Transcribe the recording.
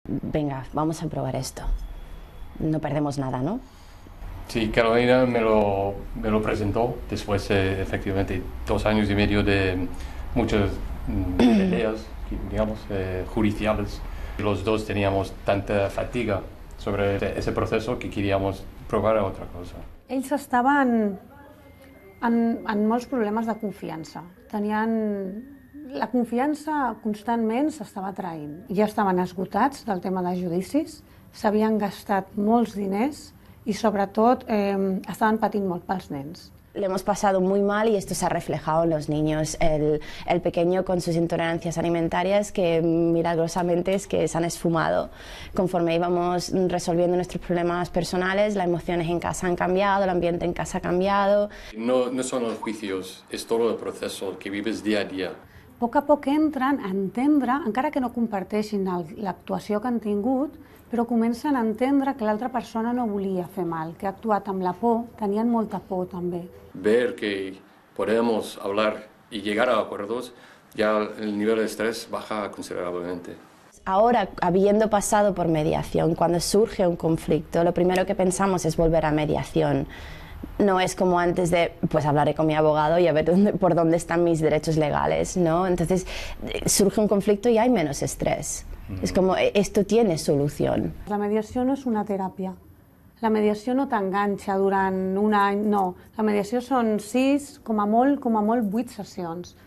Venga, vamos a probar esto. No perdemos nada, ¿no? Sí, Carolina me lo presentó después de efectivamente 2 años y medio de muchas peleas, digamos, judiciales. Los dos teníamos tanta fatiga sobre ese proceso que queríamos probar a otra cosa. Ells estaven en molts problemes de confiança. La confiança constantment s'estava traint. Ja estaven esgotats del tema de judicis, s'havien gastat molts diners i sobretot estaven patint molt pels nens. Le hemos pasado muy mal y esto se ha reflejado en los niños. El pequeño con sus intolerancias alimentarias que milagrosamente es que se han esfumado. Conforme íbamos resolviendo nuestros problemas personales, las emociones en casa han cambiado, el ambiente en casa ha cambiado. No son los juicios, es todo el proceso que vives día a día. A poc entren a entendre, encara que no comparteixin l'actuació que han tingut, però comencen a entendre que l'altra persona no volia fer mal, que ha actuat amb la por, tenien molta por també. Ver que podemos hablar y llegar a acuerdos, ya el nivel de estrés baja considerablemente. Ahora, habiendo pasado por mediación, cuando surge un conflicto, lo primero que pensamos es volver a mediación. No es como antes de, pues hablaré con mi abogado y a ver por dónde están mis derechos legales, ¿no? Entonces surge un conflicto y hay menos estrés. Es como, esto tiene solución. La mediació no és una teràpia. La mediació no t'enganxa durant un any, no. La mediació són 6, com a molt 8 sessions.